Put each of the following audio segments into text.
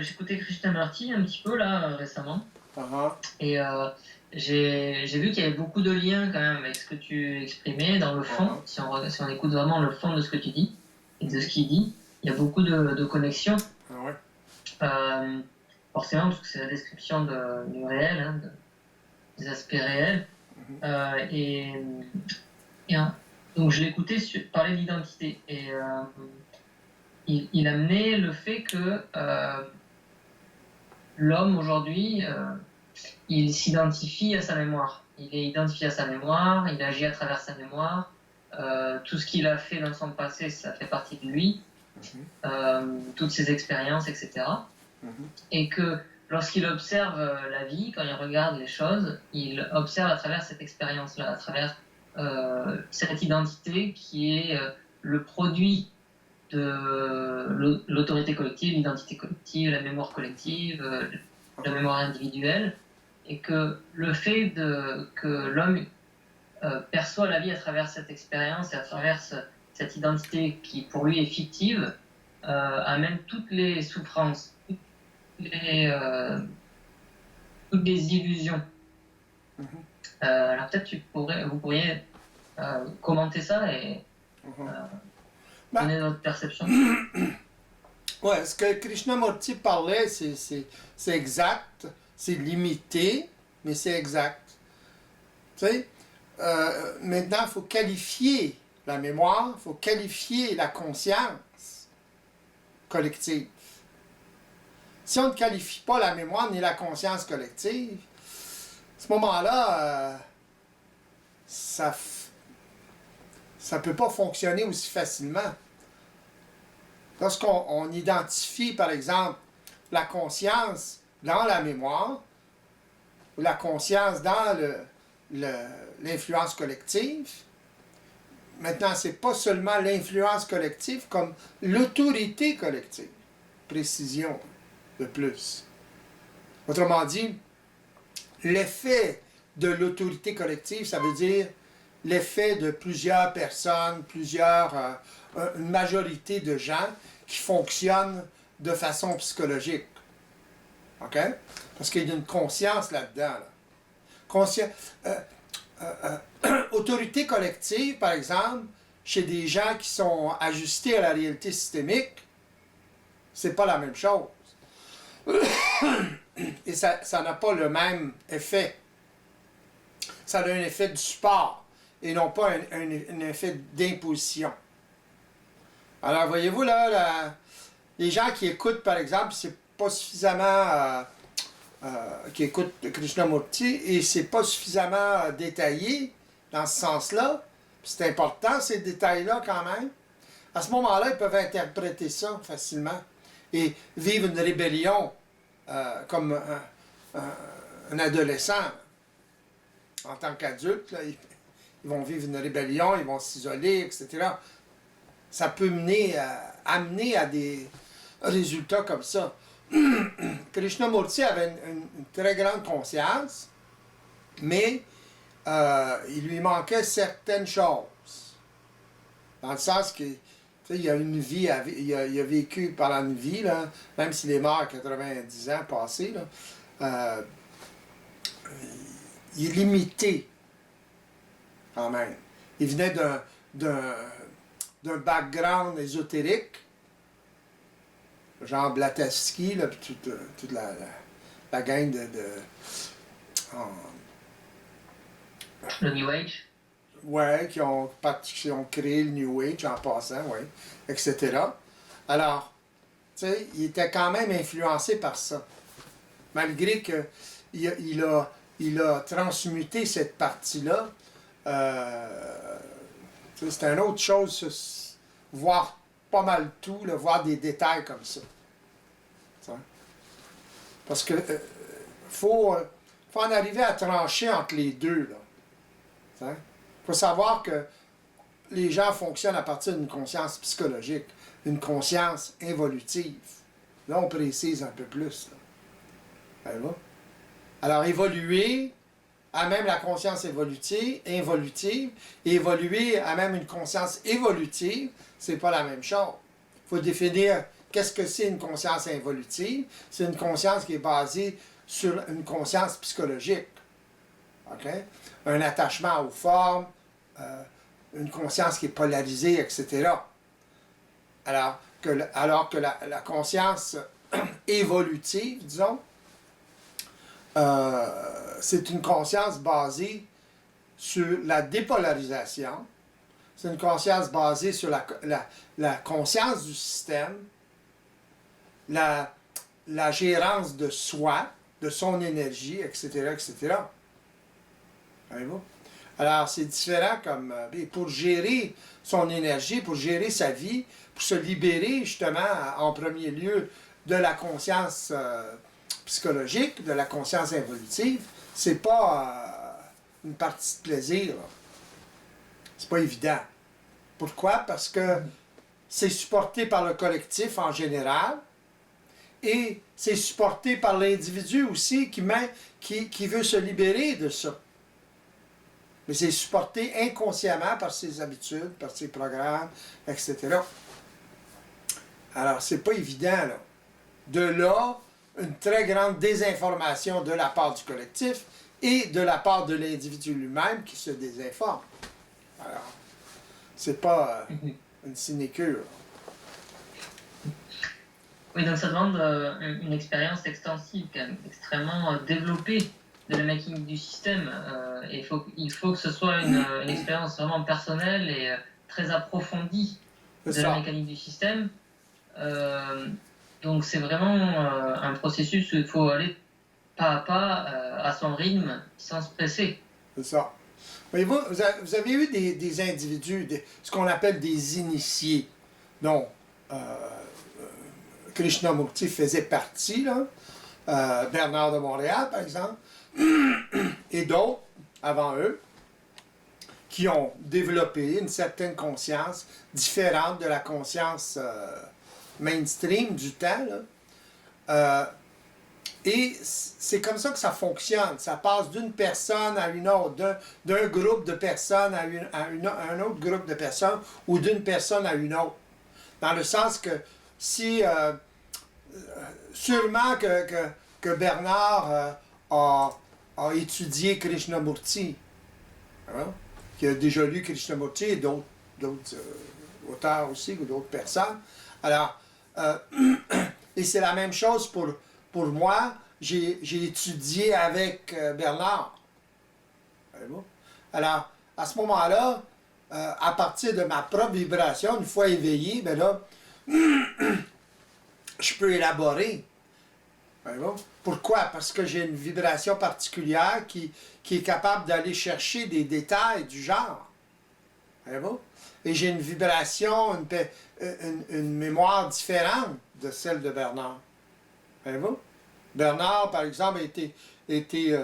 j'écoutais Krishnamurti un petit peu là récemment Uh-huh. et j'ai vu qu'il y avait beaucoup de liens quand même avec ce que tu exprimais dans le fond. Si on écoute vraiment le fond de ce que tu dis et de ce qu'il dit, il y a beaucoup de connexions. Ah ouais. Euh, Forcément, parce que c'est la description du réel, hein, des aspects réels. Mhm. Et, donc je l'écoutais parler d'identité et il amenait le fait que l'homme aujourd'hui, il s'identifie à sa mémoire. Il est identifié à sa mémoire, il agit à travers sa mémoire. Tout ce qu'il a fait dans son passé, ça fait partie de lui. Toutes ses expériences, etc. Et que lorsqu'il observe la vie, quand il regarde les choses, il observe à travers cette expérience-là, à travers cette identité qui est le produit de l'autorité collective, l'identité collective, la mémoire collective, la mémoire individuelle, et que le fait que l'homme perçoit la vie à travers cette expérience et à travers cette identité qui pour lui est fictive, amène toutes les souffrances, toutes les illusions. Alors peut-être vous pourriez commenter ça et donner notre perception. Ouais, ce que Krishnamurti parlait, c'est exact, c'est limité, mais c'est exact. Tu sais, maintenant, il faut qualifier la mémoire, il faut qualifier la conscience collective. Si on ne qualifie pas la mémoire ni la conscience collective, à ce moment-là, ça ne peut pas fonctionner aussi facilement. Lorsqu'on identifie, par exemple, la conscience dans la mémoire, ou la conscience dans l'influence collective, maintenant, ce n'est pas seulement l'influence collective comme l'autorité collective. Précision de plus. Autrement dit, l'effet de l'autorité collective, ça veut dire l'effet de plusieurs personnes, une majorité de gens qui fonctionnent de façon psychologique. OK? Parce qu'il y a une conscience là-dedans. Autorité collective, par exemple, chez des gens qui sont ajustés à la réalité systémique, c'est pas la même chose. Et ça n'a pas le même effet. Ça a un effet de support et non pas un effet d'imposition. Alors, voyez-vous, là, les gens qui écoutent, par exemple, c'est pas suffisamment... qui écoutent Krishnamurti, et c'est pas suffisamment détaillé dans ce sens-là. C'est important, ces détails-là, quand même. À ce moment-là, ils peuvent interpréter ça facilement et vivre une rébellion comme un adolescent. En tant qu'adulte, ils vont vivre une rébellion, ils vont s'isoler, etc. Ça peut amener à des résultats comme ça. Krishnamurti avait une très grande conscience, mais il lui manquait certaines choses. Dans le sens que il a une vie, il a vécu pendant une vie, là, même s'il est mort à 90 ans passés, là, il est limité quand même. Il venait d'un background ésotérique, genre Blavatsky, là, puis toute la gang Le New Age. Ouais, qui ont créé le New Age en passant, oui, etc. Alors, tu sais, il était quand même influencé par ça. Malgré qu'il a transmuté cette partie-là, c'est une autre chose, voir pas mal tout, là, voir des détails comme ça. T'sais. Parce que faut en arriver à trancher entre les deux. Il faut savoir que les gens fonctionnent à partir d'une conscience psychologique, une conscience évolutive. Là, on précise un peu plus. Là. Alors, évoluer à même la conscience évolutive, et évoluer à même une conscience évolutive, c'est pas la même chose. Il faut définir qu'est-ce que c'est une conscience involutive? C'est une conscience qui est basée sur une conscience psychologique. OK? Un attachement aux formes, une conscience qui est polarisée, etc. Alors que la conscience évolutive, disons, c'est une conscience basée sur la dépolarisation. C'est une conscience basée sur la conscience du système, la gérance de soi, de son énergie, etc., etc. Voyez-vous? Alors, c'est différent comme... pour gérer son énergie, pour gérer sa vie, pour se libérer, justement, en premier lieu, de la conscience psychologique, de la conscience involutive, c'est pas une partie de plaisir. C'est pas évident. Pourquoi? Parce que c'est supporté par le collectif en général et c'est supporté par l'individu aussi qui veut se libérer de ça. Mais c'est supporté inconsciemment par ses habitudes, par ses programmes, etc. Alors, c'est pas évident, là. De là, une très grande désinformation de la part du collectif et de la part de l'individu lui-même qui se désinforme. Alors, c'est pas une sinécure. Oui, donc ça demande une expérience extensive, quand même, extrêmement développée de la mécanique du système. Et il faut que ce soit une expérience vraiment personnelle et très approfondie de la mécanique du système. Donc c'est vraiment un processus où il faut aller pas à pas, à son rythme, sans se presser. C'est ça. Voyez-vous, vous avez eu des individus, ce qu'on appelle des initiés, dont Krishnamurti faisait partie, là, Bernard de Montréal, par exemple, et d'autres, avant eux, qui ont développé une certaine conscience différente de la conscience mainstream du temps, là. Et c'est comme ça que ça fonctionne. Ça passe d'une personne à une autre, d'un groupe de personnes à un autre groupe de personnes, ou d'une personne à une autre. Dans le sens que si... sûrement que Bernard a étudié Krishnamurti, hein, qui a déjà lu Krishnamurti et d'autres auteurs aussi, ou d'autres personnes. Alors, et c'est la même chose pour moi. J'ai étudié avec Bernard. Alors, à ce moment-là, à partir de ma propre vibration, une fois éveillé, ben là, je peux élaborer. Pourquoi? Parce que j'ai une vibration particulière qui est capable d'aller chercher des détails du genre. Et j'ai une vibration, une mémoire différente de celle de Bernard. Bernard, par exemple, a été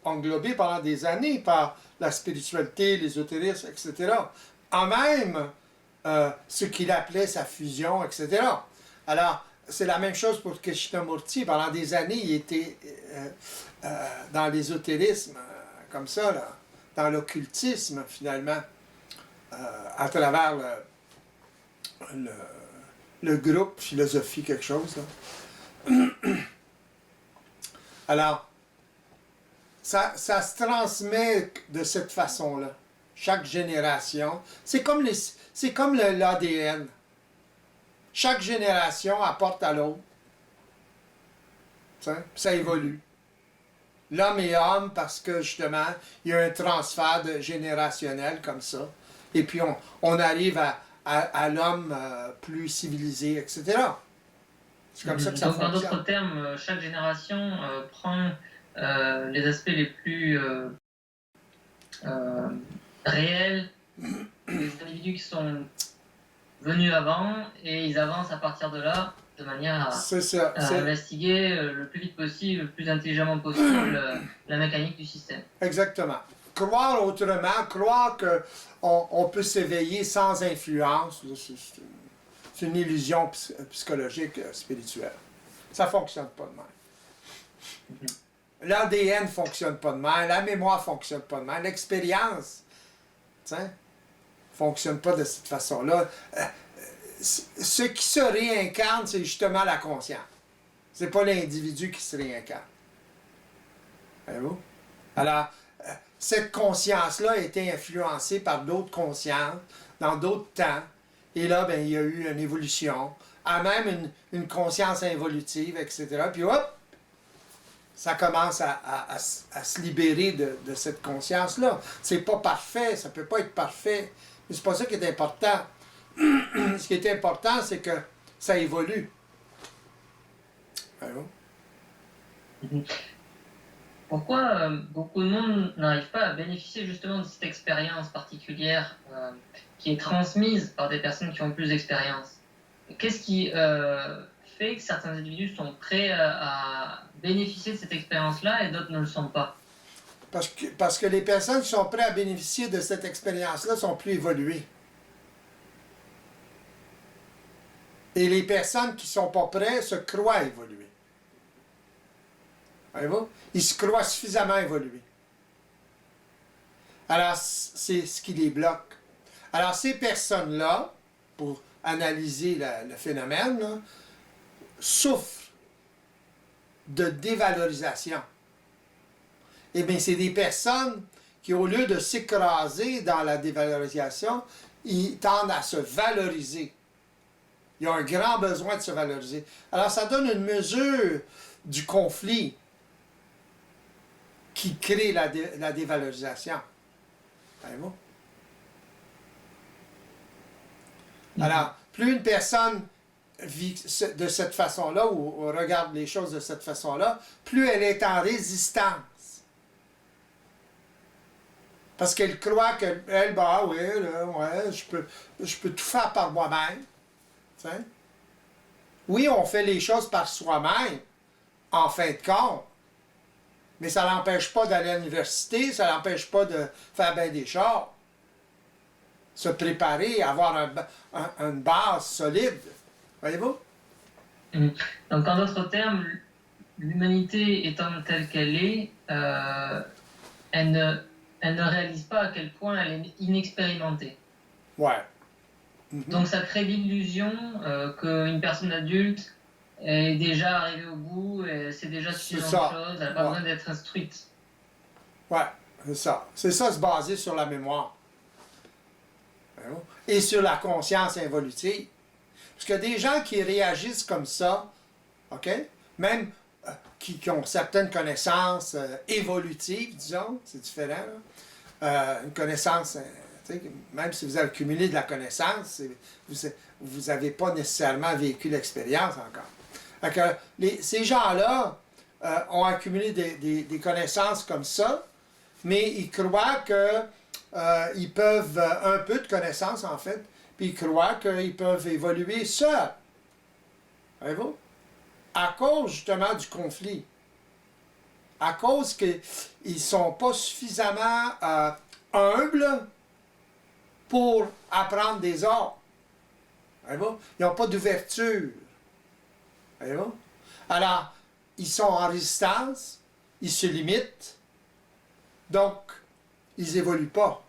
englobé pendant des années par la spiritualité, l'ésotérisme, etc. En même ce qu'il appelait sa fusion, etc. Alors, c'est la même chose pour Krishnamurti. Pendant des années, il était dans l'ésotérisme, comme ça, là, dans l'occultisme, finalement, à travers le groupe Philosophie quelque chose. Là. Alors, ça se transmet de cette façon-là. Chaque génération. C'est comme l'ADN. Chaque génération apporte à l'autre. Ça évolue. L'homme est homme parce que, justement, il y a un transfert générationnel comme ça. Et puis, on arrive à l'homme plus civilisé, etc. C'est comme ça que ça fonctionne. Donc, en d'autres termes, chaque génération prend les aspects les plus réels des individus qui sont venus avant et ils avancent à partir de là de manière à investiguer le plus vite possible, le plus intelligemment possible la mécanique du système. Exactement. Croire autrement, croire qu'on peut s'éveiller sans influence, c'est une illusion psychologique spirituelle. Ça ne fonctionne pas de même. L'ADN ne fonctionne pas de même, la mémoire ne fonctionne pas de même, l'expérience ne fonctionne pas de cette façon-là. ce qui se réincarne, c'est justement la conscience. C'est pas l'individu qui se réincarne. Voyez-vous? Alors, cette conscience-là a été influencée par d'autres consciences, dans d'autres temps. Et là, ben, il y a eu une évolution, à même une conscience involutive, etc. Puis hop, ça commence à se libérer de cette conscience-là. C'est pas parfait, ça peut pas être parfait. Mais c'est pas ça qui est important. Ce qui est important, c'est que ça évolue. Allô? Pourquoi beaucoup de monde n'arrive pas à bénéficier justement de cette expérience particulière qui est transmise par des personnes qui ont plus d'expérience? Qu'est-ce qui fait que certains individus sont prêts à bénéficier de cette expérience-là et d'autres ne le sont pas? Parce que les personnes qui sont prêtes à bénéficier de cette expérience-là sont plus évoluées. Et les personnes qui ne sont pas prêtes se croient évoluer. Voyez-vous? Ils se croient suffisamment évolués. Alors, c'est ce qui les bloque. Alors, ces personnes-là, pour analyser le phénomène, là, souffrent de dévalorisation. Eh bien, c'est des personnes qui, au lieu de s'écraser dans la dévalorisation, ils tendent à se valoriser. Ils ont un grand besoin de se valoriser. Alors, ça donne une mesure du conflit qui crée la dévalorisation. Voyez-vous? Alors, plus une personne vit de cette façon-là, ou regarde les choses de cette façon-là, plus elle est en résistance. Parce qu'elle croit qu'elle, bah oui, là, ouais, je peux tout faire par moi-même. T'sais? Oui, on fait les choses par soi-même, en fin de compte. Mais ça n'empêche pas d'aller à l'université, ça n'empêche pas de faire bien des choses. Se préparer, avoir une base solide. Voyez-vous? Donc, en d'autres termes, l'humanité étant telle qu'elle est, elle ne réalise pas à quel point elle est inexpérimentée. Ouais. Donc, ça crée l'illusion qu'une personne adulte est déjà arrivée au bout, et c'est déjà suffisamment de choses, elle n'a pas besoin d'être instruite. Ouais, c'est ça. C'est ça, se baser sur la mémoire. Et sur la conscience involutive. Parce que des gens qui réagissent comme ça, OK? Même qui ont certaines connaissances évolutives, disons, c'est différent. Une connaissance, même si vous avez accumulé de la connaissance, vous n'avez pas nécessairement vécu l'expérience encore. Ces gens-là ont accumulé des connaissances comme ça, mais ils croient qu'ils peuvent, un peu de connaissances en fait, puis ils croient qu'ils peuvent évoluer seuls. Voyez-vous? À cause justement du conflit. À cause qu'ils ne sont pas suffisamment humbles pour apprendre des arts. Voyez-vous? Ils n'ont pas d'ouverture. Voyez-vous? Alors, ils sont en résistance, ils se limitent, donc ils n'évoluent pas.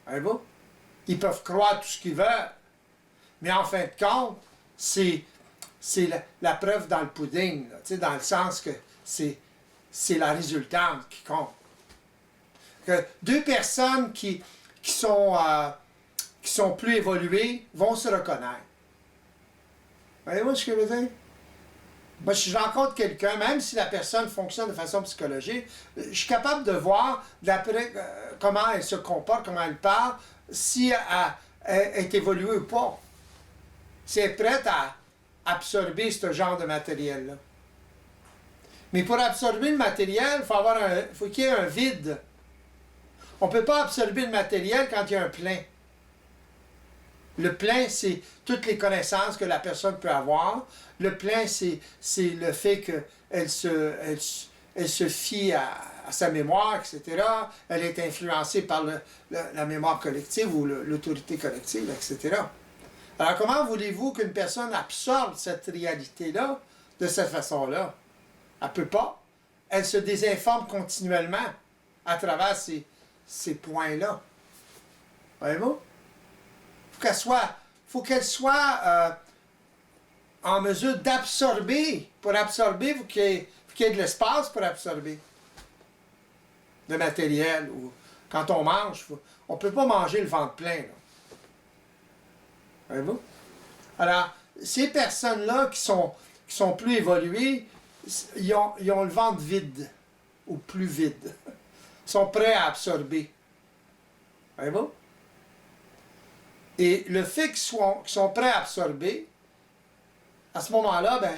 Voyez-vous? Ils peuvent croire tout ce qu'ils veulent, mais en fin de compte, c'est la preuve dans le pudding, là, dans le sens que c'est la résultante qui compte. Que deux personnes qui sont plus évoluées vont se reconnaître. Voyez-vous ce que je veux dire? Moi, si je rencontre quelqu'un, même si la personne fonctionne de façon psychologique, je suis capable de voir d'après comment elle se comporte, comment elle parle, si elle est évoluée ou pas. Si elle est prête à absorber ce genre de matériel-là. Mais pour absorber le matériel, il faut qu'il y ait un vide. On ne peut pas absorber le matériel quand il y a un plein. Le plein, c'est toutes les connaissances que la personne peut avoir. Le plein, c'est le fait qu'elle se fie à sa mémoire, etc. Elle est influencée par la mémoire collective ou l'autorité collective, etc. Alors, comment voulez-vous qu'une personne absorbe cette réalité-là de cette façon-là? Elle ne peut pas. Elle se désinforme continuellement à travers ces points-là. Voyez-vous? Il faut qu'elle soit faut qu'elle soit en mesure d'absorber. Pour absorber, il faut qu'il y ait de l'espace pour absorber de matériel. Ou quand on mange, on ne peut pas manger le ventre plein. Voyez-vous? Alors, ces personnes-là qui sont plus évoluées, ils ont le ventre vide, ou plus vide. Ils sont prêts à absorber. Voyez-vous? Et le fait qu'ils sont prêts à absorber, à ce moment-là, ben,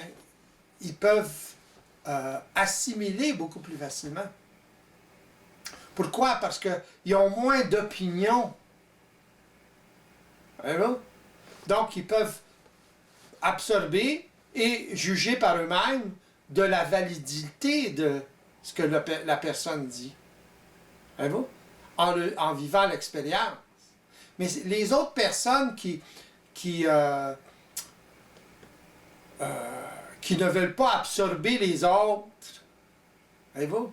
ils peuvent assimiler beaucoup plus facilement. Pourquoi? Parce qu'ils ont moins d'opinions. Voyez-vous? Donc, ils peuvent absorber et juger par eux-mêmes de la validité de ce que la personne dit. Voyez-vous? En vivant l'expérience. Mais les autres personnes qui ne veulent pas absorber les autres, voyez-vous,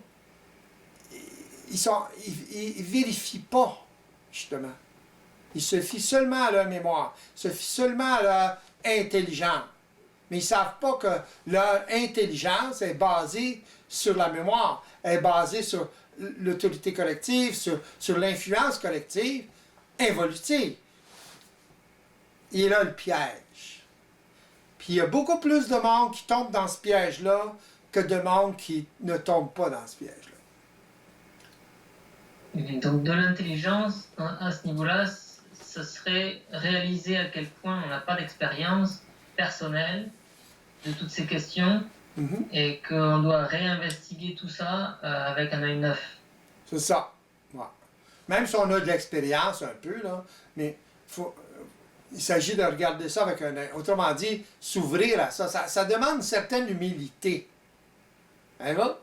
ils ne vérifient pas, justement. Ils se fient seulement à leur mémoire, se fient seulement à leur intelligence. Mais ils ne savent pas que leur intelligence est basée sur la mémoire, est basée sur l'autorité collective, sur l'influence collective, évolutive. Et là, le piège. Puis il y a beaucoup plus de monde qui tombe dans ce piège-là que de monde qui ne tombe pas dans ce piège-là. Donc de l'intelligence, à ce niveau-là, ce serait réaliser à quel point on n'a pas d'expérience personnelle de toutes ces questions et qu'on doit réinvestiguer tout ça avec un œil neuf. C'est ça. Ouais. Même si on a de l'expérience un peu, là, mais il s'agit de regarder ça avec un œil. Autrement dit, s'ouvrir à ça. Ça demande une certaine humilité. Hein, va?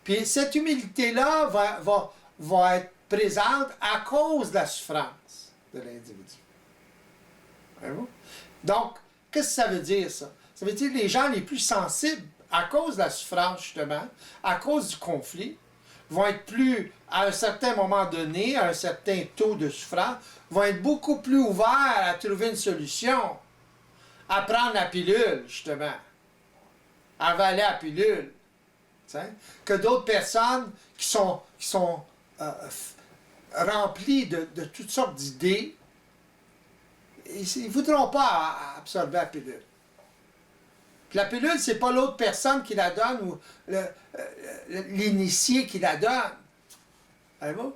Puis cette humilité-là va être présente à cause de la souffrance de l'individu. Hein, va? Donc, qu'est-ce que ça veut dire, ça? Ça veut dire que les gens les plus sensibles, à cause de la souffrance, justement, à cause du conflit, vont être plus, à un certain moment donné, à un certain taux de souffrance, vont être beaucoup plus ouverts à trouver une solution, à prendre la pilule, justement, à avaler la pilule, que d'autres personnes qui sont remplies de toutes sortes d'idées, ils ne voudront pas absorber la pilule. Puis la pilule, c'est pas l'autre personne qui la donne ou l'initié qui la donne. Voyez-vous?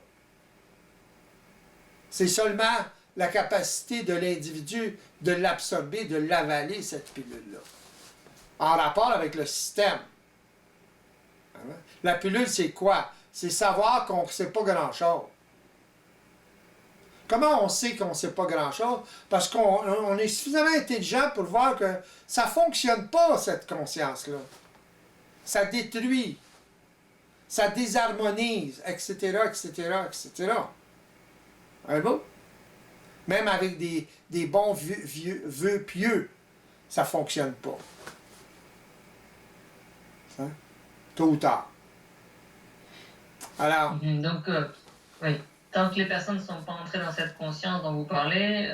C'est seulement la capacité de l'individu de l'absorber, de l'avaler, cette pilule-là. En rapport avec le système. La pilule, c'est quoi? C'est savoir qu'on ne sait pas grand-chose. Comment on sait qu'on ne sait pas grand-chose? Parce qu'on est suffisamment intelligent pour voir que ça ne fonctionne pas, cette conscience-là. Ça détruit. Ça désharmonise, etc., etc., etc. Voyez-vous? Même avec des bons vœux pieux, ça ne fonctionne pas. Hein? Tôt ou tard. Alors... Donc, oui. Tant que les personnes ne sont pas entrées dans cette conscience dont vous parlez,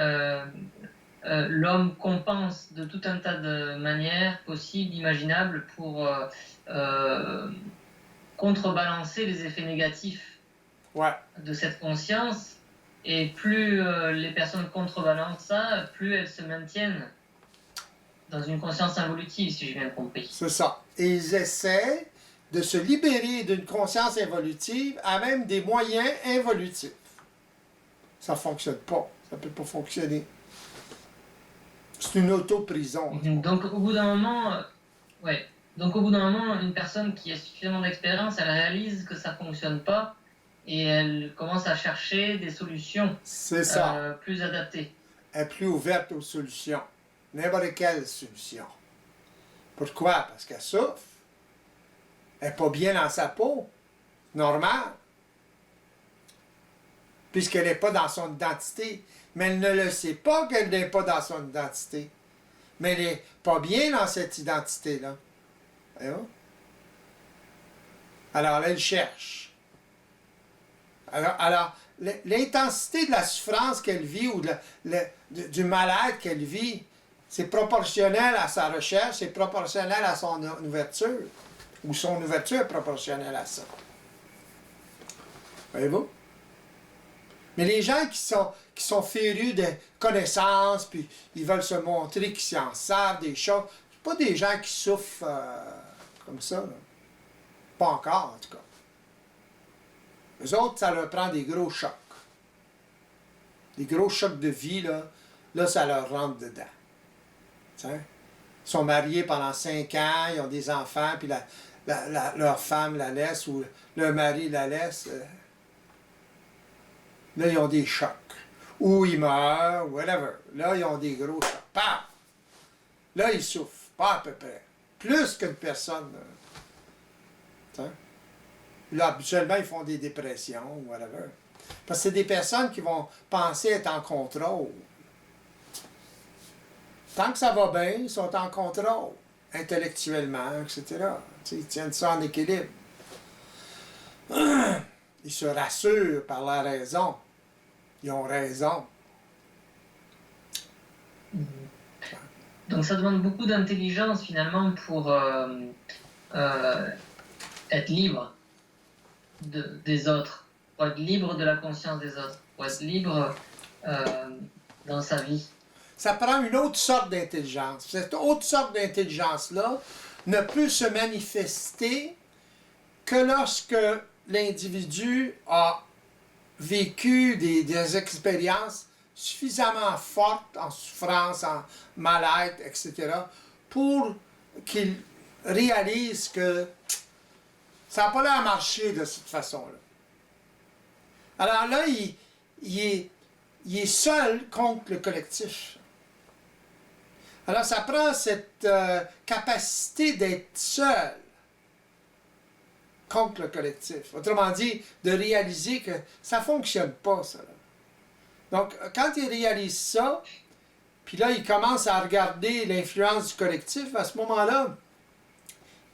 l'homme compense de tout un tas de manières possibles, imaginables, pour contrebalancer les effets négatifs de cette conscience. Et plus les personnes contrebalancent ça, plus elles se maintiennent dans une conscience involutive, si j'ai bien compris. C'est ça. Et ils essaient de se libérer d'une conscience involutive à même des moyens involutifs. Ça ne fonctionne pas. Ça ne peut pas fonctionner. C'est une auto-prison. Donc au bout d'un moment, Donc au bout d'un moment, une personne qui a suffisamment d'expérience, elle réalise que ça ne fonctionne pas et elle commence à chercher des solutions plus adaptées. Elle est plus ouverte aux solutions. N'importe quelle solution. Pourquoi? Parce qu'elle souffre. Elle n'est pas bien dans sa peau. Normal. Puisqu'elle n'est pas dans son identité. Mais elle ne le sait pas qu'elle n'est pas dans son identité. Mais elle n'est pas bien dans cette identité-là. Alors, elle cherche. Alors, l'intensité de la souffrance qu'elle vit ou du mal-être qu'elle vit, c'est proportionnel à sa recherche, c'est proportionnel à son ouverture. Ou son ouverture est proportionnelle à ça. Voyez-vous? Mais les gens qui sont férus de connaissances, puis ils veulent se montrer qu'ils en savent des choses, c'est pas des gens qui souffrent comme ça. Là. Pas encore, en tout cas. Eux autres, ça leur prend des gros chocs. Des gros chocs de vie, là ça leur rentre dedans. T'sais? Ils sont mariés pendant 5 ans, ils ont des enfants, puis leur femme la laisse, ou leur mari la laisse. Là, ils ont des chocs. Ou ils meurent, whatever. Là, ils ont des gros chocs. Paf! Là, ils souffrent. Pas à peu près. Plus qu'une personne. Là, habituellement, ils font des dépressions, ou whatever. Parce que c'est des personnes qui vont penser être en contrôle. Tant que ça va bien, ils sont en contrôle. Intellectuellement, etc. Ils tiennent ça en équilibre. Ils se rassurent par la raison. Ils ont raison. Donc ça demande beaucoup d'intelligence finalement pour être libre des autres, pour être libre de la conscience des autres, pour être libre dans sa vie. Ça prend une autre sorte d'intelligence. Cette autre sorte d'intelligence-là ne peut se manifester que lorsque l'individu a vécu des expériences suffisamment fortes en souffrance, en mal-être, etc., pour qu'il réalise que ça n'a pas l'air à marcher de cette façon-là. Alors là, il est seul contre le collectif. Alors ça prend cette capacité d'être seul contre le collectif. Autrement dit, de réaliser que ça ne fonctionne pas, ça. Là. Donc, quand il réalise ça, puis là, il commence à regarder l'influence du collectif, à ce moment-là,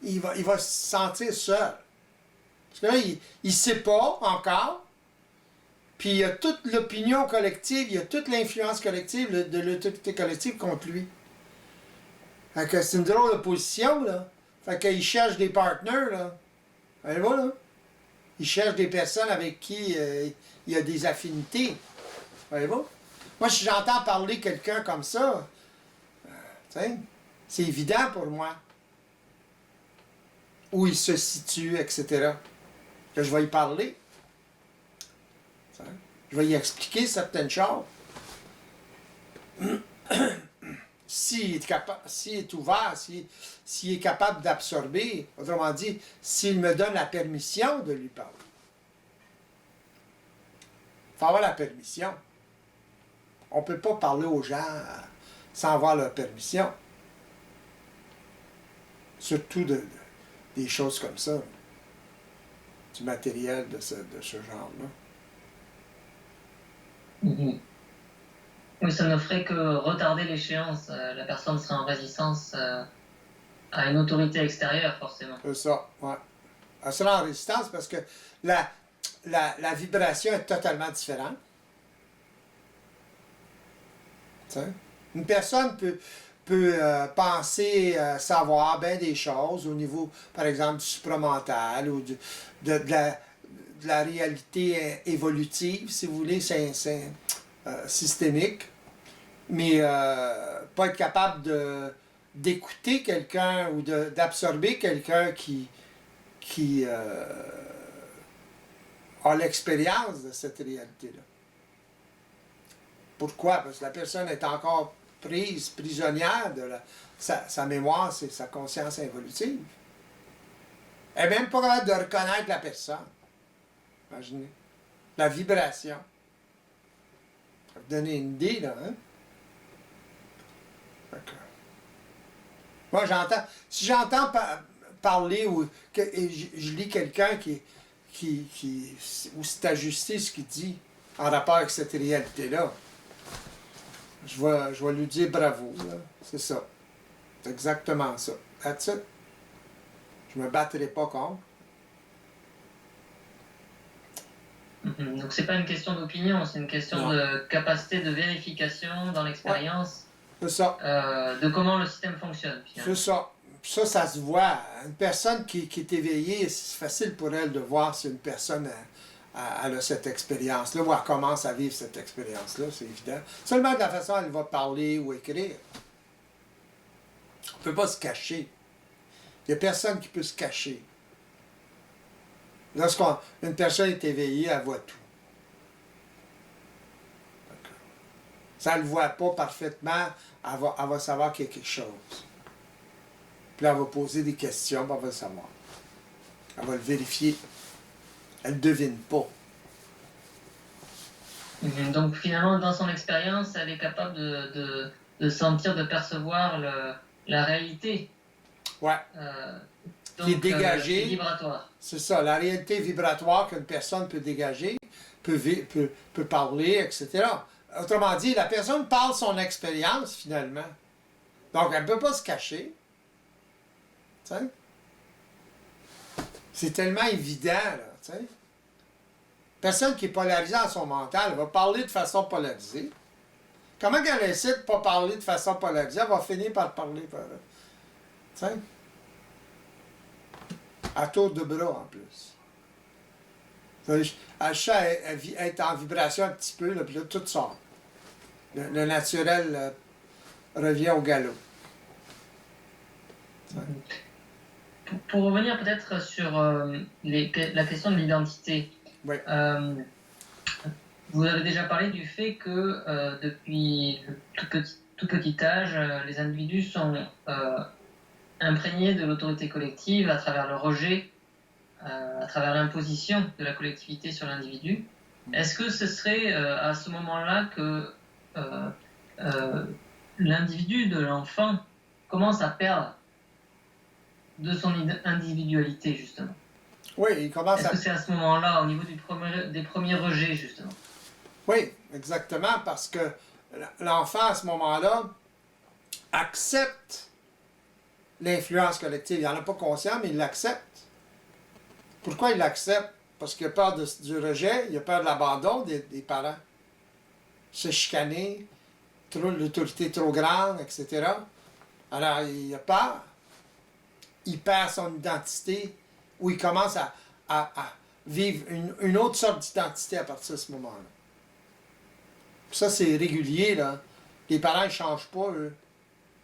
il va se sentir seul. Parce que là, il ne sait pas encore, puis il y a toute l'opinion collective, il y a toute l'influence collective de l'autorité collective contre lui. Fait que c'est une drôle de position, là. Fait qu'il cherche des partenaires, là. Voyez-vous, là? Il cherche des personnes avec qui il y a des affinités. Voyez-vous? Moi, si j'entends parler quelqu'un comme ça, c'est évident pour moi. Où il se situe, etc. Que je vais y parler. T'sais? Je vais y expliquer certaines choses. S'il est ouvert, s'il est capable d'absorber, autrement dit, s'il me donne la permission de lui parler. Il faut avoir la permission. On ne peut pas parler aux gens sans avoir leur permission. Surtout des choses comme ça. Du matériel de ce genre-là. Mm-hmm. Oui, ça ne ferait que retarder l'échéance. La personne serait en résistance à une autorité extérieure, forcément. C'est ça, ouais. Elle sera en résistance parce que la vibration est totalement différente. T'sais? Une personne peut penser savoir bien des choses au niveau, par exemple, du supramental ou de la réalité évolutive, si vous voulez, c'est systémique, mais pas être capable d'écouter quelqu'un ou d'absorber quelqu'un qui a l'expérience de cette réalité-là. Pourquoi? Parce que la personne est encore prisonnière de sa mémoire, c'est sa conscience involutive. Elle n'est même pas capable de reconnaître la personne. Imaginez. La vibration. Ça va vous donner une idée, là, hein? Moi, si j'entends parler ou que je lis quelqu'un où c'est ajusté ce qu'il dit en rapport avec cette réalité-là, je vais lui dire bravo, c'est ça. C'est exactement ça. That's it. Je me battrai pas contre. Donc c'est pas une question d'opinion, c'est une question de capacité de vérification dans l'expérience de comment le système fonctionne. C'est ça. Ça se voit. Une personne qui est éveillée, c'est facile pour elle de voir si une personne elle a cette expérience-là, ou elle commence à vivre cette expérience-là, c'est évident. Seulement de la façon dont elle va parler ou écrire. On ne peut pas se cacher. Il n'y a personne qui peut se cacher. Lorsqu'une personne est éveillée, elle voit tout. Si elle ne le voit pas parfaitement, elle va savoir qu'il y a quelque chose. Puis elle va poser des questions, puis elle va le savoir. Elle va le vérifier. Elle ne devine pas. Donc finalement, dans son expérience, elle est capable de sentir, de percevoir la réalité. Ouais. Donc, qui est dégagée. Vibratoire. C'est ça, la réalité vibratoire qu'une personne peut dégager, peut parler, etc. Autrement dit, la personne parle son expérience, finalement. Donc, elle ne peut pas se cacher. T'sais? C'est tellement évident, là. T'sais? Personne qui est polarisée dans son mental, elle va parler de façon polarisée. Comment qu'elle essaie de ne pas parler de façon polarisée, elle va finir par parler. T'sais? À tour de bras, en plus. Elle cherche à être en vibration un petit peu, là, puis là, tout sort. Le naturel revient au galop. Pour revenir peut-être sur la question de l'identité, oui. Vous avez déjà parlé du fait que depuis le tout petit âge, les individus sont imprégnés de l'autorité collective à travers le rejet, à travers l'imposition de la collectivité sur l'individu. Est-ce que ce serait à ce moment-là que l'individu, de l'enfant, commence à perdre de son individualité, justement? Oui, il commence Est-ce que c'est à ce moment-là, au niveau des premiers rejets, justement? Oui, exactement, parce que l'enfant, à ce moment-là, accepte l'influence collective. Il n'en a pas conscience, mais il l'accepte. Pourquoi il l'accepte? Parce qu'il a peur du rejet, il a peur de l'abandon des parents. Se chicaner, l'autorité trop grande, etc. Alors, il a peur. Il perd son identité, ou il commence à vivre une autre sorte d'identité à partir de ce moment-là. Ça, c'est régulier, là. Les parents ne changent pas, eux.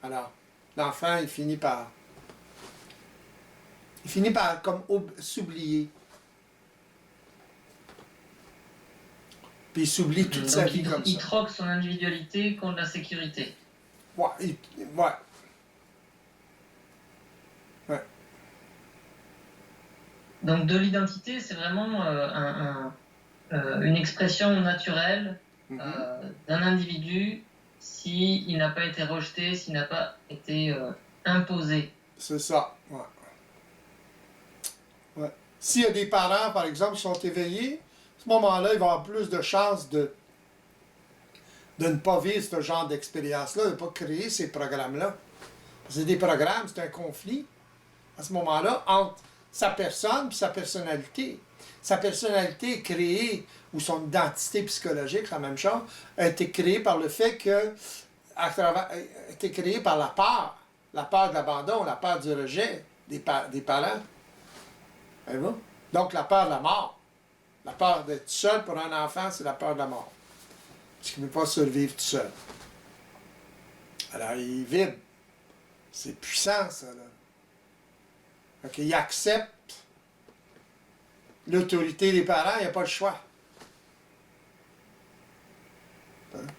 Alors, l'enfant, il finit par comme s'oublier. Puis il s'oublie toute sa vie comme ça. Il troque son individualité contre la sécurité. Ouais. Donc de l'identité, c'est vraiment une expression naturelle d'un individu s'il n'a pas été rejeté, s'il n'a pas été imposé. C'est ça, ouais. S'il y a des parents, par exemple, qui sont éveillés, à ce moment-là, il va avoir plus de chances de ne pas vivre ce genre d'expérience-là, de ne pas créer ces programmes-là. C'est des programmes, c'est un conflit, à ce moment-là, entre sa personne et sa personnalité. Sa personnalité est créée, ou son identité psychologique, la même chose, a été créée par le fait que, a été créée par la peur de l'abandon, la peur du rejet des parents. Voyez-vous? Donc la peur de la mort. La peur d'être seul pour un enfant, c'est la peur de la mort. Parce qu'il ne peut pas survivre tout seul. Alors il vibre. C'est puissant, ça, là. Donc, il accepte l'autorité des parents, il n'y a pas le choix.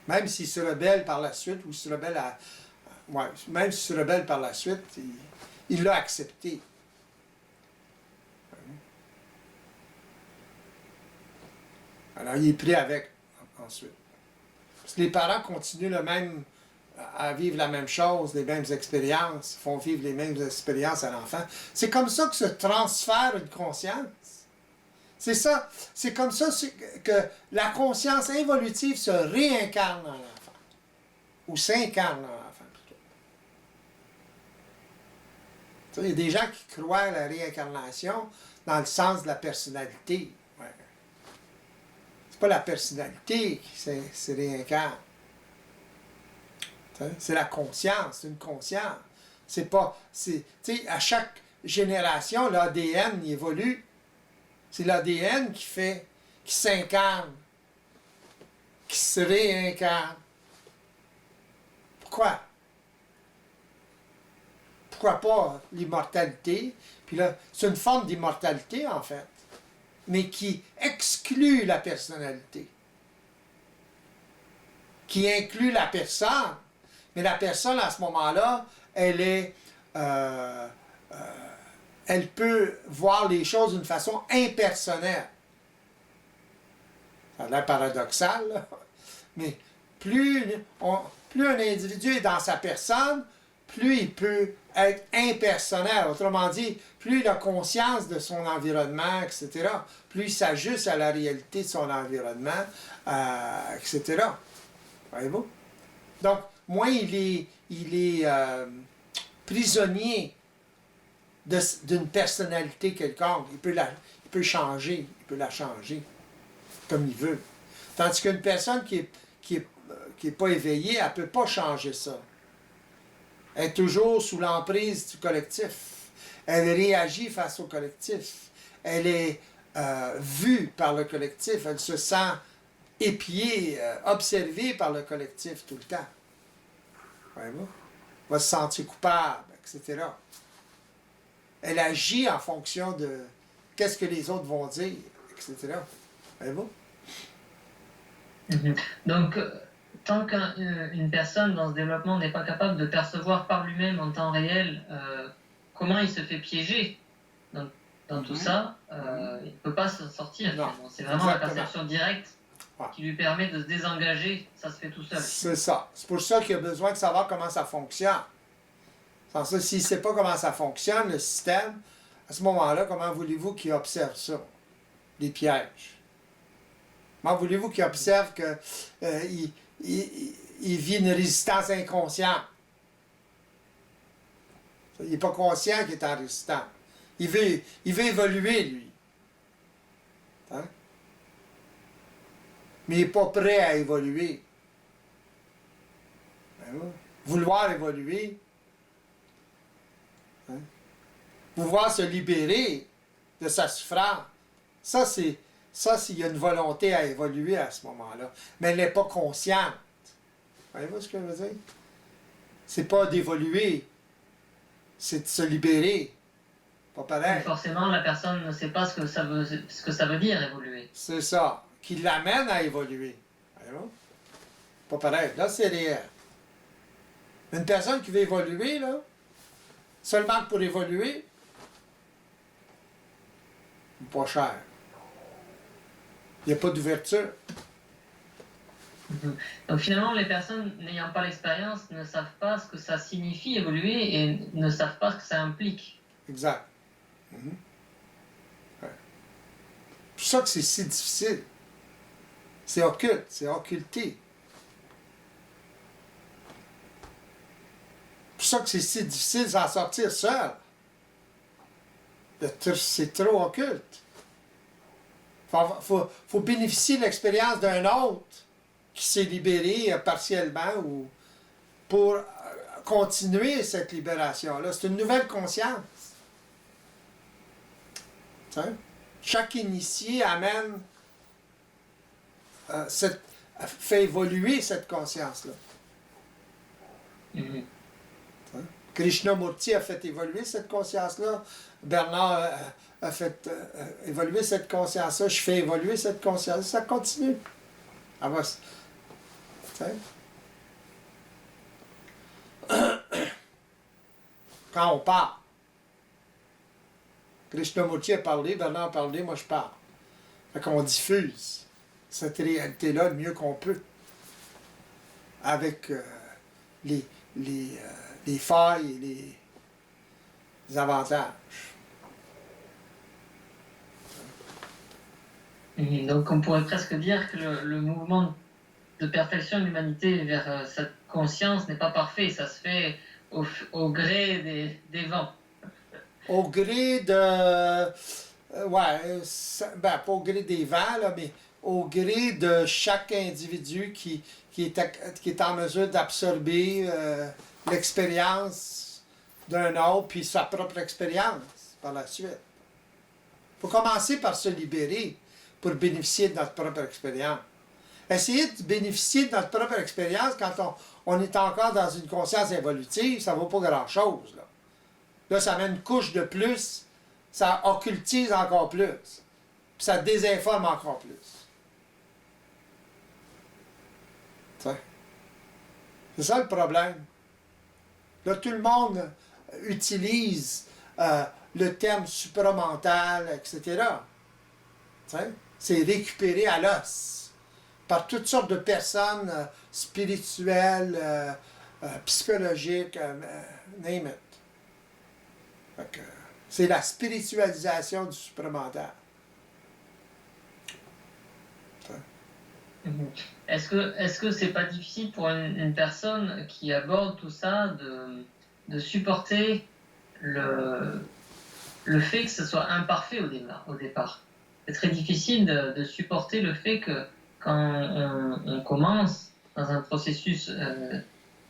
Même s'il se rebelle par la suite, ou se rebelle même s'il se rebelle par la suite, il l'a accepté. Alors, il est pris avec ensuite. Parce que les parents continuent à vivre la même chose, les mêmes expériences, font vivre les mêmes expériences à l'enfant. C'est comme ça que se transfère une conscience. C'est ça, c'est comme ça que la conscience involutive se réincarne dans l'enfant. Ou s'incarne dans l'enfant, plutôt. Il y a des gens qui croient à la réincarnation dans le sens de la personnalité. Ouais. pas la personnalité qui se réincarne. C'est la conscience, c'est une conscience. C'est pas. Tu sais, à chaque génération, l'ADN évolue. C'est l'ADN qui s'incarne, qui se réincarne. Pourquoi? Pourquoi pas l'immortalité? Puis là, c'est une forme d'immortalité, en fait, mais qui exclut la personnalité, qui inclut la personne. Mais la personne, à ce moment-là, elle peut voir les choses d'une façon impersonnelle. Ça a l'air paradoxal, là. Mais plus un individu est dans sa personne, plus il peut être impersonnel. Autrement dit, plus il a conscience de son environnement, etc., plus il s'ajuste à la réalité de son environnement, etc. Voyez-vous? Donc, moins il est prisonnier d'une personnalité quelconque. Il peut la changer comme il veut. Tandis qu'une personne qui est pas éveillée, elle ne peut pas changer ça. Elle est toujours sous l'emprise du collectif. Elle réagit face au collectif. Elle est vue par le collectif. Elle se sent épiée, observée par le collectif tout le temps. Voyez-vous? Elle va se sentir coupable, etc. Elle agit en fonction de qu'est-ce que les autres vont dire, etc. Voyez-vous? Donc, tant qu'une personne dans ce développement n'est pas capable de percevoir par lui-même en temps réel comment il se fait piéger dans tout ça, il ne peut pas s'en sortir. C'est vraiment la perception directe qui lui permet de se désengager. Ça se fait tout seul. C'est ça. C'est pour ça qu'il a besoin de savoir comment ça fonctionne. Sans ça, s'il ne sait pas comment ça fonctionne, le système, à ce moment-là, comment voulez-vous qu'il observe ça? Les pièges. Comment voulez-vous qu'il observe qu'il vit une résistance inconsciente? Il n'est pas conscient qu'il est en résistance. Il veut évoluer, lui. Hein? Mais il n'est pas prêt à évoluer. Vouloir évoluer, hein? Pouvoir se libérer de sa souffrance, ça, s'il y a une volonté à évoluer à ce moment-là. Mais elle n'est pas consciente. Voyez-vous ce que je veux dire? C'est pas d'évoluer, c'est de se libérer. Pas pareil. Mais forcément, la personne ne sait pas ce que ça veut dire, évoluer. C'est ça, qui l'amène à évoluer. Voyez-vous? Pas pareil. Là, c'est réel. Une personne qui veut évoluer, là, seulement pour évoluer, pas cher. Il n'y a pas d'ouverture. Donc finalement, les personnes n'ayant pas l'expérience ne savent pas ce que ça signifie évoluer et ne savent pas ce que ça implique. Exact. Ouais. C'est pour ça que c'est si difficile. C'est occulte, c'est occulté. C'est pour ça que c'est si difficile d'en sortir seul. C'est trop occulte. Faut bénéficier de l'expérience d'un autre qui s'est libéré partiellement ou pour continuer cette libération-là. C'est une nouvelle conscience. T'sais? Chaque initié amène, fait évoluer cette conscience-là. Krishnamurti a fait évoluer cette conscience-là. Bernard a fait évoluer cette conscience-là. Je fais évoluer cette conscience-là. Ça continue. Ah, bah, quand on parle, Krishnamurti a parlé, Bernard a parlé, moi je parle. Fait qu'on diffuse cette réalité-là le mieux qu'on peut. Avec les failles et les avantages. Donc on pourrait presque dire que le mouvement de perfection de l'humanité vers cette conscience n'est pas parfait, ça se fait au gré des vents. Au gré de... pas au gré des vents, là, mais au gré de chaque individu qui est en mesure d'absorber l'expérience d'un autre, puis sa propre expérience par la suite. Il faut commencer par se libérer pour bénéficier de notre propre expérience. Essayer de bénéficier de notre propre expérience quand on est encore dans une conscience évolutive, ça ne vaut pas grand-chose. Là, ça met une couche de plus, ça occultise encore plus, puis ça désinforme encore plus. C'est ça le problème. Là, tout le monde utilise le terme supramental, etc. C'est récupéré à l'os par toutes sortes de personnes spirituelles, psychologiques, name it. C'est la spiritualisation du supramental. Est-ce que c'est pas difficile pour une personne qui aborde tout ça de supporter le fait que ce soit imparfait au départ? C'est très difficile de supporter le fait que quand on commence dans un processus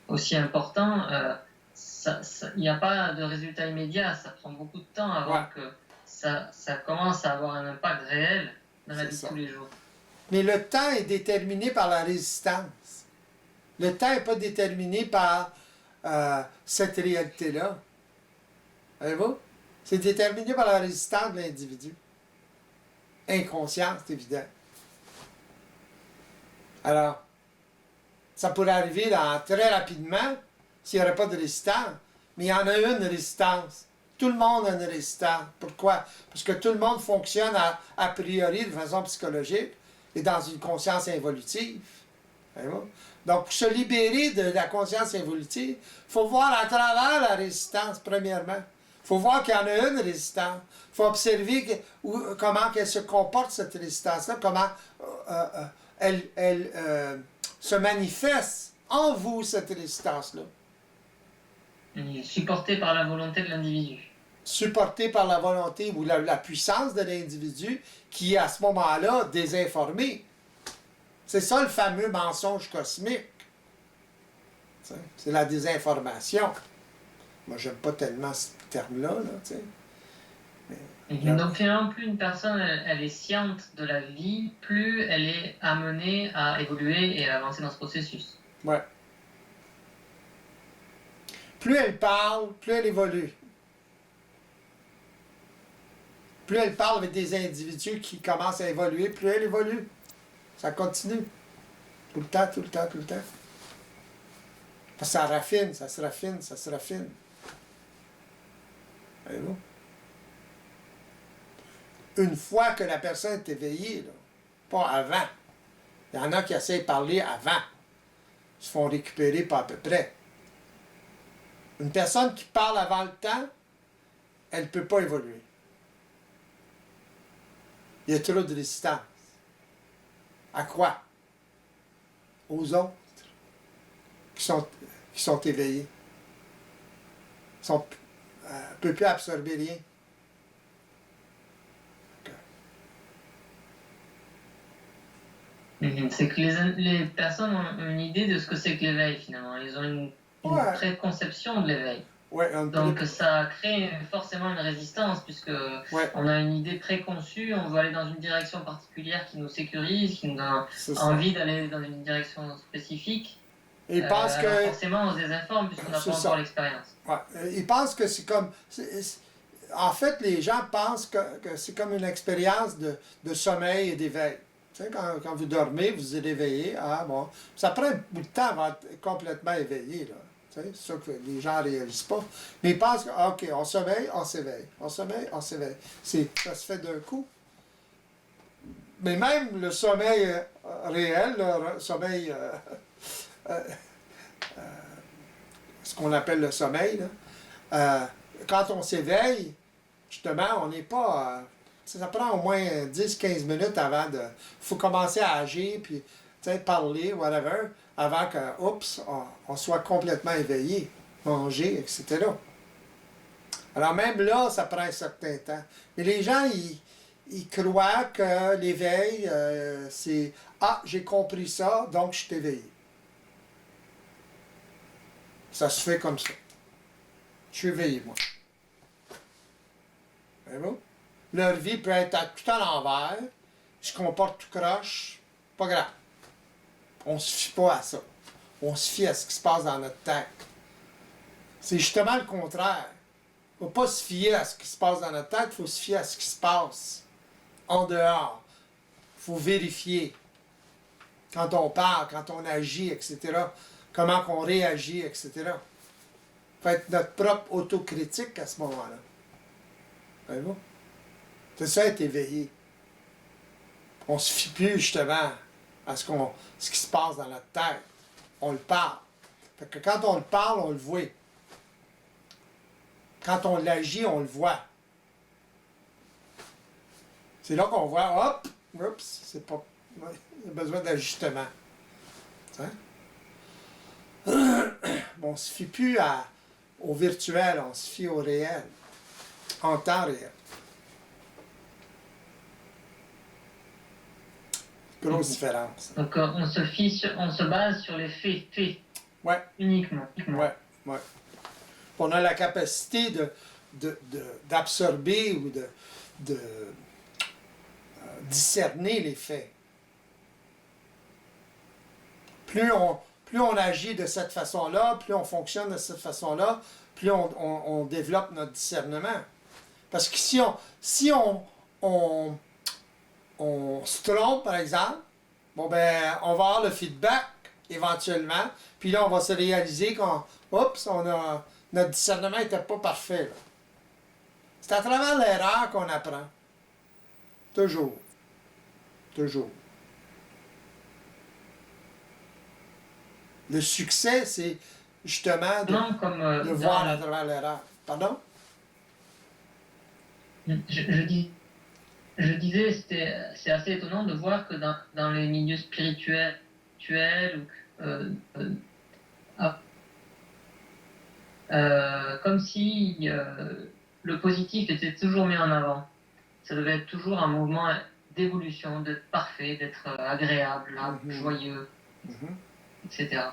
aussi important, il n'y a pas de résultat immédiat, ça prend beaucoup de temps avant que ça commence à avoir un impact réel dans la vie de tous les jours. Mais le temps est déterminé par la résistance. Le temps n'est pas déterminé par cette réalité-là. Voyez-vous? C'est déterminé par la résistance de l'individu. Inconscience, c'est évident. Alors, ça pourrait arriver très rapidement s'il n'y aurait pas de résistance. Mais il y en a une résistance. Tout le monde a une résistance. Pourquoi? Parce que tout le monde fonctionne a priori de façon psychologique et dans une conscience involutive. Donc, pour se libérer de la conscience involutive, il faut voir à travers la résistance, premièrement. Il faut voir qu'il y en a une résistance. Il faut observer comment elle se comporte, cette résistance-là, comment elle se manifeste en vous, cette résistance-là. Supportée par la volonté de l'individu. Supportée par la volonté ou la puissance de l'individu qui est à ce moment-là désinformé. C'est ça le fameux mensonge cosmique. C'est la désinformation. Moi, j'aime pas tellement ce terme-là. Donc finalement, plus une personne elle est sciente de la vie, plus elle est amenée à évoluer et à avancer dans ce processus. Ouais. Plus elle parle, plus elle évolue. Plus elle parle avec des individus qui commencent à évoluer, plus elle évolue. Ça continue. Tout le temps, tout le temps, tout le temps. Parce que ça raffine, ça se raffine, ça se raffine. Voyez-vous? Une fois que la personne est éveillée, là, pas avant. Il y en a qui essaient de parler avant. Ils se font récupérer pas à peu près. Une personne qui parle avant le temps, elle ne peut pas évoluer. Il y a trop de résistance. À quoi? Aux autres qui sont éveillés. Ils ne peuvent plus absorber rien. C'est que les personnes ont une idée de ce que c'est que l'éveil, finalement. Ils ont une préconception de l'éveil. Donc ça crée forcément une résistance, puisque on a une idée préconçue, on veut aller dans une direction particulière qui nous sécurise, qui nous donne envie d'aller dans une direction spécifique. Ils pensent que... Forcément, on se désinforme, puisqu'on n'a pas encore l'expérience. Ils pensent que c'est comme... En fait, les gens pensent que c'est comme une expérience de sommeil et d'éveil. Tu sais, quand vous dormez, vous êtes éveillé. Ah bon. Ça prend un bout de temps avant d'être complètement éveillé, là. C'est ça que les gens ne réalisent pas. Mais ils pensent que, OK, on sommeille, on s'éveille. On sommeille, on s'éveille. Ça se fait d'un coup. Mais même le sommeil réel, le sommeil, ce qu'on appelle le sommeil, là, quand on s'éveille, justement, on n'est pas... ça prend au moins 10-15 minutes avant de... Il faut commencer à agir, puis parler, whatever, avant que, on soit complètement éveillé, manger, etc. Alors même là, ça prend un certain temps. Mais les gens, il croit que l'éveil, c'est « Ah, j'ai compris ça, donc je suis éveillé. » Ça se fait comme ça. Je suis éveillé, moi. Voyez-vous? Leur vie peut être tout à l'envers, ils se comportent tout croche, pas grave. On ne se fie pas à ça. On se fie à ce qui se passe dans notre tête. C'est justement le contraire. Il ne faut pas se fier à ce qui se passe dans notre tête, il faut se fier à ce qui se passe en dehors. Il faut vérifier. Quand on parle, quand on agit, etc. Comment on réagit, etc. Il faut être notre propre autocritique à ce moment-là. Voyez-vous? C'est ça, être éveillé. On ne se fie plus justement à ce qui se passe dans notre tête. On le parle. Fait que quand on le parle, on le voit. Quand on l'agit, on le voit. C'est là qu'on voit, hop, oups, c'est pas. Il y a besoin d'ajustement. Hein? On ne se fie plus au virtuel, on se fie au réel, en temps réel. Grosse différence. Donc on se base sur les faits. Ouais. Uniquement. Ouais. On a la capacité d'absorber ou de discerner les faits. Plus on agit de cette façon-là, plus on fonctionne de cette façon-là, plus on développe notre discernement. Parce que si on se trompe, par exemple, bon ben, on va avoir le feedback éventuellement, puis là, on va se réaliser notre discernement n'était pas parfait. Là. C'est à travers l'erreur qu'on apprend. Toujours. Le succès, c'est justement de voir à travers l'erreur. Pardon? Je disais, c'est assez étonnant de voir que dans les milieux spirituels, comme si le positif était toujours mis en avant. Ça devait être toujours un mouvement d'évolution, d'être parfait, d'être agréable, joyeux, etc.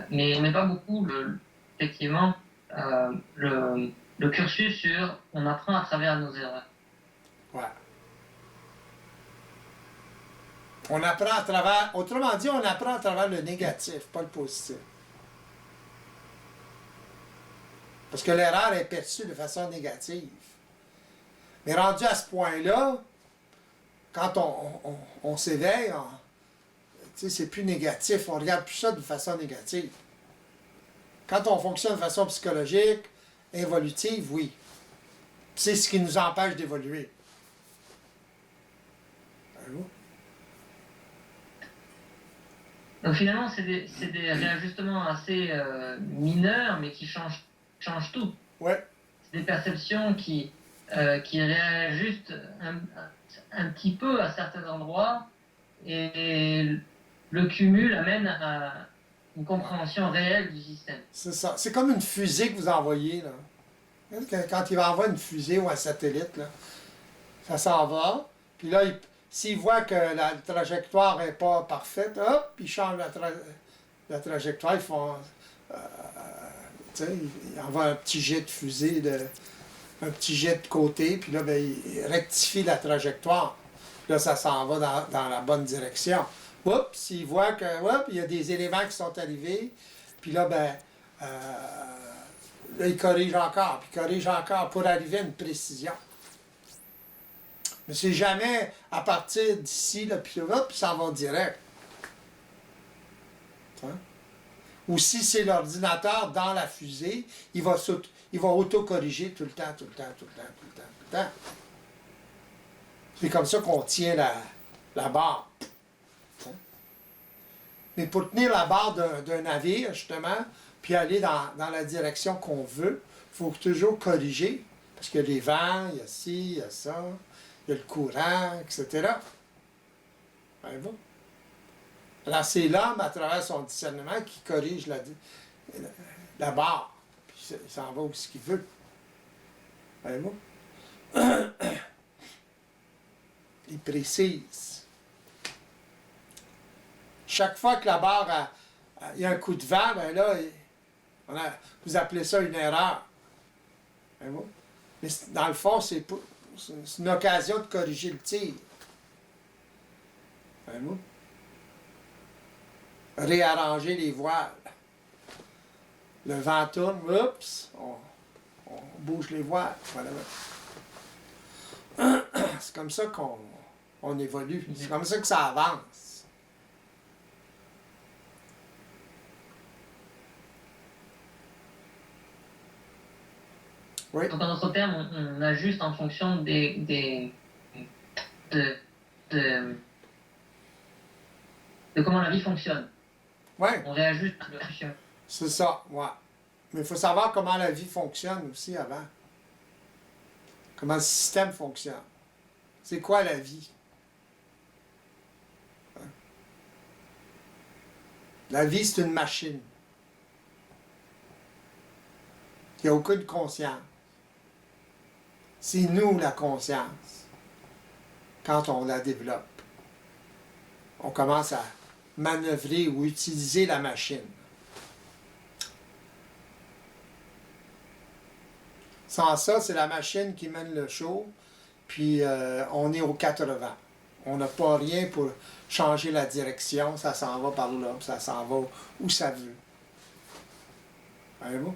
Mais pas beaucoup, effectivement, le cursus sur on apprend à travers nos erreurs. Ouais. On apprend à travers, autrement dit, on apprend à travers le négatif, pas le positif. Parce que l'erreur est perçue de façon négative. Mais rendu à ce point-là, quand on s'éveille, c'est plus négatif, on regarde plus ça de façon négative. Quand on fonctionne de façon psychologique, évolutive, oui. C'est ce qui nous empêche d'évoluer. Allô? Donc finalement, c'est des réajustements assez mineurs, mais qui changent tout. Ouais. C'est des perceptions qui réajustent un petit peu à certains endroits, et le cumul amène à une compréhension réelle du système. C'est ça. C'est comme une fusée que vous envoyez, là. Quand il va envoyer une fusée ou un satellite, là, ça s'en va, puis là, s'il voit que la trajectoire n'est pas parfaite, hop, il change la trajectoire, ils font... il envoie un petit jet de fusée, un petit jet de côté, puis là, ben, il rectifie la trajectoire. Puis là, ça s'en va dans la bonne direction. Oups, s'il voit que, il y a des éléments qui sont arrivés, puis là, ben... là, il corrige encore pour arriver à une précision. Mais c'est jamais à partir d'ici, là, puis ça va direct. Hein? Ou si c'est l'ordinateur dans la fusée, il va auto-corriger tout le temps. C'est comme ça qu'on tient la barre. Hein? Mais pour tenir la barre d'un navire, justement, puis aller dans la direction qu'on veut, il faut toujours corriger, parce qu'il y a les vents, il y a ci, il y a ça, il y a le courant, etc. Voyez-vous? Alors c'est l'homme, à travers son discernement, qui corrige la barre, puis il s'en va où ce qu'il veut. Voyez-vous? Il précise. Chaque fois que la barre il y a un coup de vent, ben là, vous appelez ça une erreur. Mais dans le fond, c'est une occasion de corriger le tir. Réarranger les voiles. Le vent tourne, oups, on bouge les voiles. Voilà. C'est comme ça qu'on évolue. C'est comme ça que ça avance. Oui. Donc, en d'autres termes, on ajuste en fonction de comment la vie fonctionne. Ouais. On réajuste la version. C'est ça, ouais. Mais il faut savoir comment la vie fonctionne aussi avant. Comment le système fonctionne. C'est quoi la vie? La vie, c'est une machine. Il n'y a aucune conscience. C'est nous la conscience. Quand on la développe, on commence à manœuvrer ou utiliser la machine. Sans ça, c'est la machine qui mène le show, puis on est aux 80. On n'a pas rien pour changer la direction, ça s'en va par là, ça s'en va où ça veut. Voyez-vous?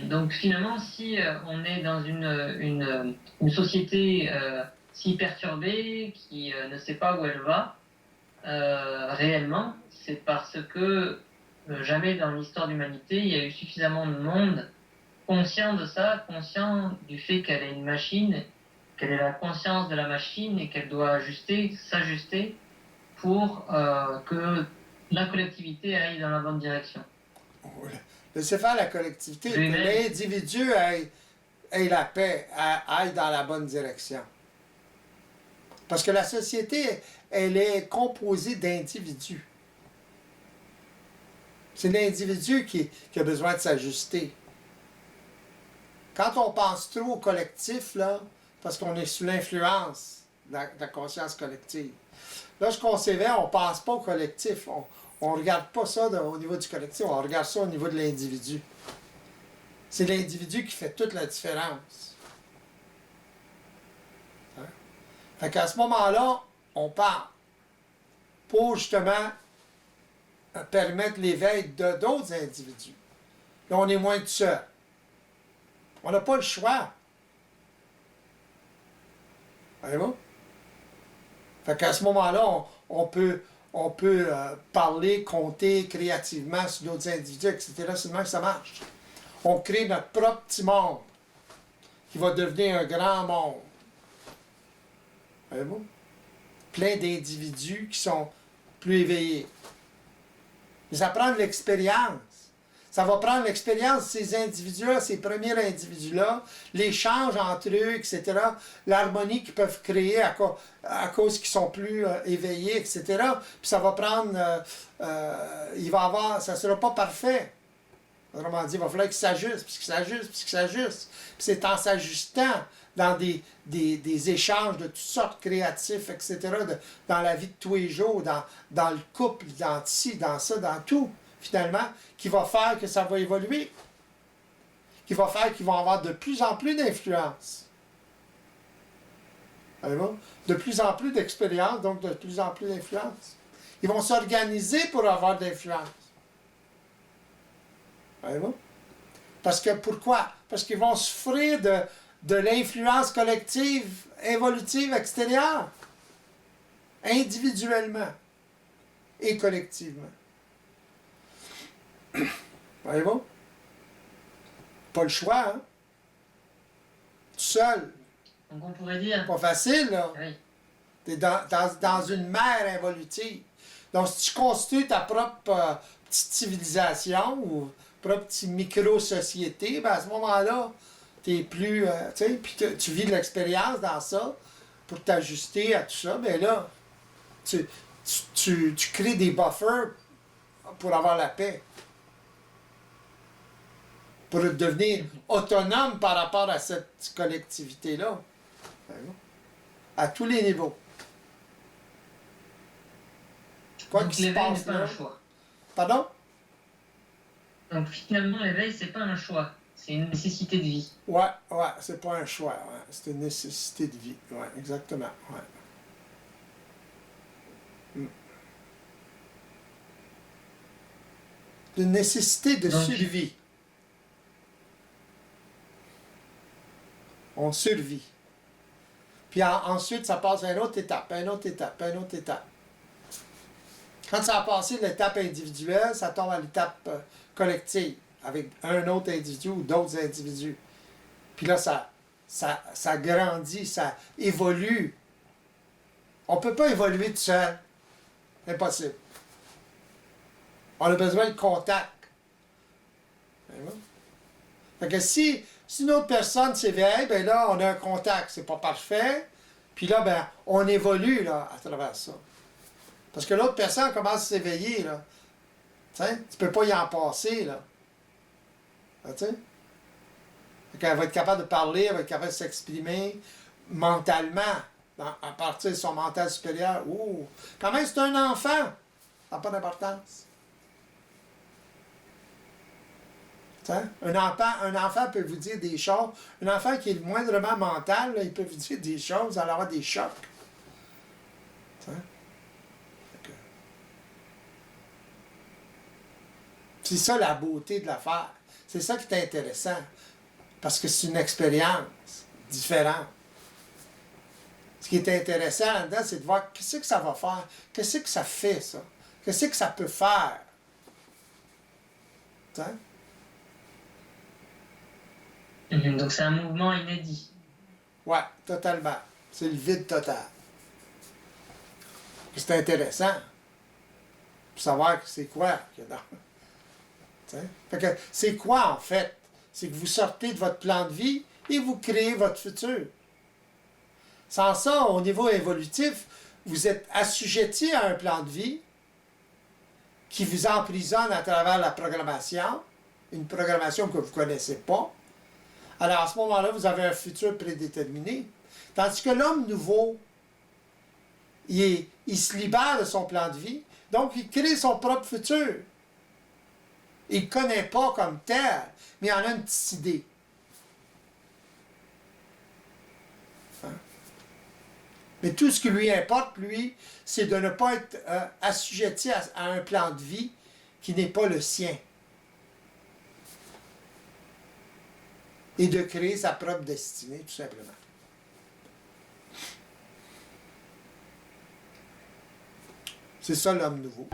Donc finalement, si on est dans une société si perturbée, qui ne sait pas où elle va, réellement, c'est parce que jamais dans l'histoire de l'humanité, il y a eu suffisamment de monde conscient de ça, conscient du fait qu'elle est une machine, qu'elle ait la conscience de la machine et qu'elle doit s'ajuster pour que la collectivité aille dans la bonne direction. Laissez faire la collectivité, que l'individu ait la paix, aille dans la bonne direction. Parce que la société, elle est composée d'individus. C'est l'individu qui a besoin de s'ajuster. Quand on pense trop au collectif, là, parce qu'on est sous l'influence de la conscience collective. Lorsqu'on s'éveille, on ne pense pas au collectif. On ne regarde pas ça au niveau du collectif, on regarde ça au niveau de l'individu. C'est l'individu qui fait toute la différence. Hein? Fait qu'à ce moment-là, on parle pour justement permettre l'éveil de d'autres individus. Là, on est moins tout seul. On n'a pas le choix. Voyez-vous? Fait qu'à ce moment-là, on peut parler, compter créativement sur d'autres individus, etc. C'est le même que ça marche. On crée notre propre petit monde qui va devenir un grand monde. Voyez-vous? Plein d'individus qui sont plus éveillés. Mais ça prend de l'expérience. Ça va prendre l'expérience de ces individus-là, ces premiers individus-là, l'échange entre eux, etc., l'harmonie qu'ils peuvent créer à cause qu'ils sont plus éveillés, etc. Puis ça va prendre, ça ne sera pas parfait. Autrement dit, il va falloir qu'ils s'ajustent, puis qu'ils s'ajustent, puis qu'ils s'ajustent. Puis c'est en s'ajustant dans des échanges de toutes sortes créatifs, etc., dans la vie de tous les jours, dans le couple, dans ci, dans ça, dans tout, finalement, qui va faire que ça va évoluer, qui va faire qu'ils vont avoir de plus en plus d'influence. De plus en plus d'expérience, donc de plus en plus d'influence. Ils vont s'organiser pour avoir de l'influence. Parce que pourquoi? Parce qu'ils vont souffrir de l'influence collective, évolutive extérieure, individuellement et collectivement. Voyez-vous? Pas le choix, hein? Tout seul. Donc on pourrait dire... Pas facile, là. Oui. T'es dans une mer évolutive. Donc, si tu constitues ta propre petite civilisation ou propre petite micro-société, ben à ce moment-là, t'es plus... tu sais, puis tu vis de l'expérience dans ça pour t'ajuster à tout ça. Ben là, tu crées des buffers pour avoir la paix. pour devenir autonome par rapport à cette collectivité-là. À tous les niveaux. Quoi Donc qu'il se l'éveil n'est passe pas là. un choix. Pardon? Donc finalement, l'éveil, c'est pas un choix, c'est une nécessité de vie. Ouais, c'est pas un choix, c'est une nécessité de vie. Ouais, exactement. Ouais. Une nécessité de Donc, survie. On survit. Puis ensuite, ça passe à une autre étape, à une autre étape, à une autre étape. Quand ça a passé l'étape individuelle, ça tombe à l'étape collective, avec un autre individu ou d'autres individus. Puis là, ça grandit, ça évolue. On ne peut pas évoluer tout seul. Impossible. On a besoin de contact. Fait que si une autre personne s'éveille, ben là, on a un contact. C'est pas parfait. Puis là, ben, on évolue là, à travers ça. Parce que l'autre personne commence à s'éveiller, là. T'sais, tu peux pas y en passer, là. T'sais? Elle va être capable de parler, elle va être capable de s'exprimer mentalement, à partir de son mental supérieur. Ouh! Quand même, c'est un enfant. Ça n'a pas d'importance. Un enfant peut vous dire des choses. Un enfant qui est moindrement mental, là, il peut vous dire des choses, alors avoir des chocs. C'est ça la beauté de l'affaire. C'est ça qui est intéressant. Parce que c'est une expérience différente. Ce qui est intéressant là-dedans, c'est de voir qu'est-ce que ça va faire. Qu'est-ce que ça fait, ça? Qu'est-ce que ça peut faire? T'sais? Donc c'est un mouvement inédit. Ouais, totalement. C'est le vide total. C'est intéressant. Pour savoir c'est quoi qu'il y a dans. Fait que c'est quoi en fait? C'est que vous sortez de votre plan de vie et vous créez votre futur. Sans ça, au niveau évolutif, vous êtes assujetti à un plan de vie qui vous emprisonne à travers la programmation, une programmation que vous ne connaissez pas. Alors à ce moment-là, vous avez un futur prédéterminé. Tandis que l'homme nouveau, il se libère de son plan de vie, donc il crée son propre futur. Il ne connaît pas comme tel, mais il en a une petite idée. Hein? Mais tout ce qui lui importe, lui, c'est de ne pas être assujetti à un plan de vie qui n'est pas le sien. Et de créer sa propre destinée, tout simplement. C'est ça l'homme nouveau.